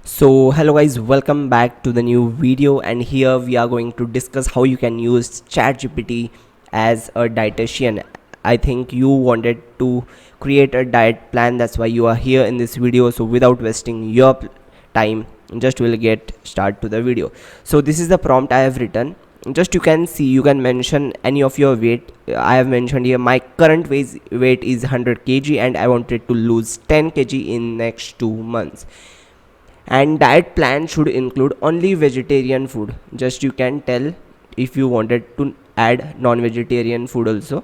So hello guys, welcome back to the new video, and here we are going to discuss how you can use ChatGPT as a dietitian. I think you wanted to create a diet plan, that's why you are here in this video. So without wasting your time, just will get start to the video. So this is the prompt I have written. Just you can see, you can mention any of your weight. I have mentioned here my current weight is 100 kg and I wanted to lose 10 kg in next 2 months, and diet plan should include only vegetarian food. Just you can tell if you wanted to add non-vegetarian food also.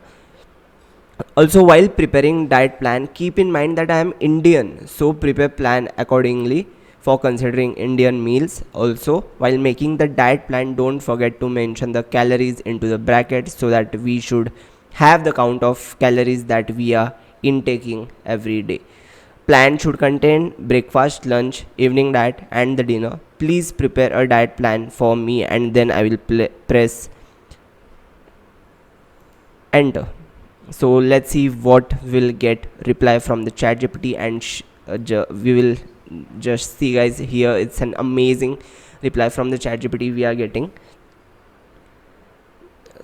While preparing diet plan, keep in mind that I am Indian, so prepare plan accordingly for considering Indian meals. Also, while making the diet plan, don't forget to mention the calories into the bracket, so that we should have the count of calories that we are intaking every day. Plan should contain breakfast, lunch, evening diet, and the dinner. Please prepare a diet plan for me, and then I will press enter. So let's see what will get reply from the ChatGPT, and we will just see, guys. Here it's an amazing reply from the ChatGPT we are getting.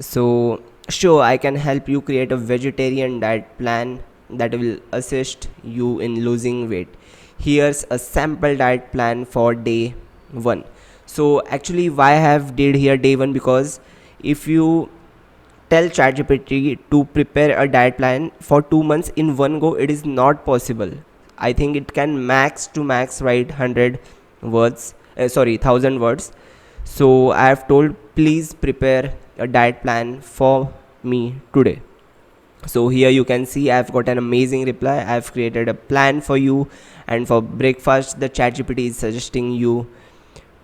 So sure, I can help you create a vegetarian diet plan that will assist you in losing weight. Here's a sample diet plan for day 1. So actually, why I have did here day 1, because if you tell ChatGPT to prepare a diet plan for 2 months in one go, it is not possible. I think it can max to max write 100 words, 1000 words. So I have told, please prepare a diet plan for me today. So here you can see I've got an amazing reply. I've created a plan for you, and for breakfast the ChatGPT is suggesting you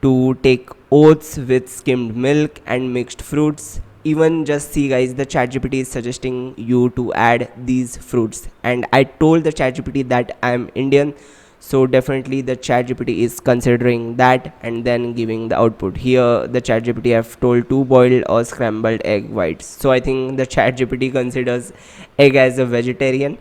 to take oats with skimmed milk and mixed fruits. Even just see, guys, the ChatGPT is suggesting you to add these fruits, and I told the ChatGPT that I am Indian, so definitely the ChatGPT is considering that and then giving the output. Here the ChatGPT have told 2 boiled or scrambled egg whites, so I think the ChatGPT considers egg as a vegetarian.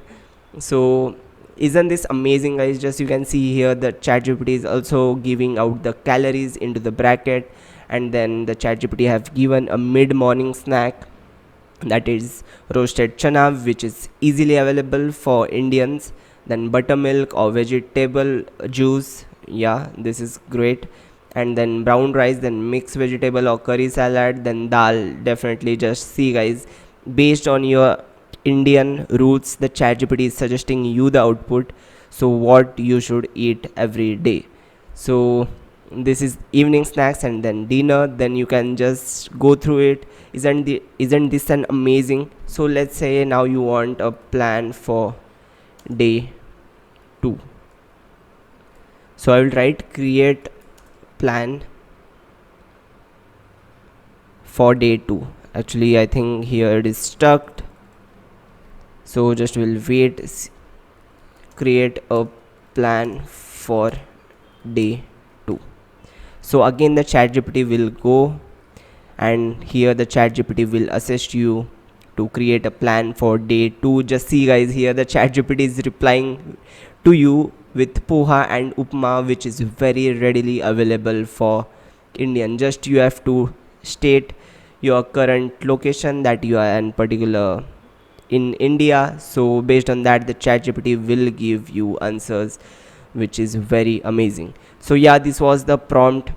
So isn't this amazing, guys? Just you can see here the ChatGPT is also giving out the calories into the bracket, and then the ChatGPT have given a mid-morning snack, that is roasted chana, which is easily available for Indians. Then buttermilk or vegetable juice, yeah, this is great. And then brown rice, then mixed vegetable or curry salad, then dal. Definitely just see, guys, based on your Indian roots, the ChatGPT is suggesting you the output, so what you should eat every day. So this is evening snacks and then dinner, then you can just go through it. Isn't this an amazing? So let's say now you want a plan for day 2. So I will write create plan for day 2. Actually, I think here it is stuck, so just will wait. Create a plan for day 2. So again the ChatGPT will go, and here the ChatGPT will assist you to create a plan for day 2. Just see, guys, here the ChatGPT is replying to you with poha and upma, which is very readily available for Indian. Just you have to state your current location, that you are in particular in India. So based on that, the ChatGPT will give you answers, which is very amazing. So yeah, this was the prompt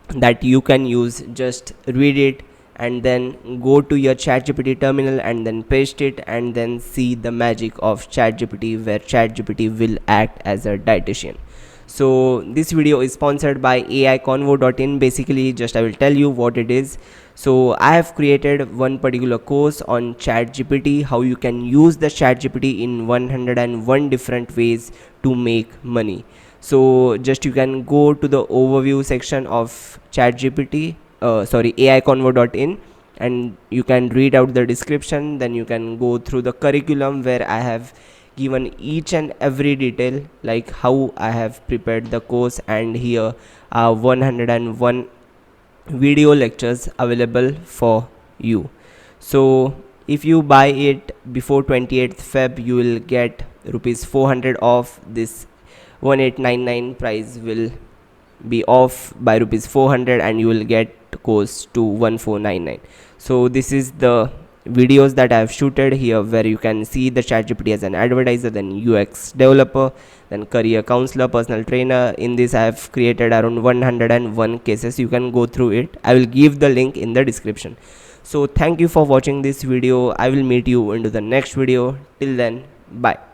that you can use. Just read it and then go to your ChatGPT terminal and then paste it, and then see the magic of ChatGPT, where ChatGPT will act as a dietitian. So this video is sponsored by aiconvo.in. Basically, just I will tell you what it is. So I have created one particular course on ChatGPT, how you can use the ChatGPT in 101 different ways to make money. So just you can go to the overview section of ChatGPT, aiconvo.in, and you can read out the description. Then you can go through the curriculum, where I have given each and every detail, like how I have prepared the course, and here are 101 video lectures available for you. So if you buy it before 28th Feb, you will get rupees 400 off. This 1899 price will be off by rupees 400 and you will get course to 1499. so this is the videos that I have shooted here, where you can see the ChatGPT as an advertiser, then UX developer, then career counselor, personal trainer. In this I have created around 101 cases. You can go through it. I will give the link in the description. So thank you for watching this video. I will meet you into the next video. Till then, bye.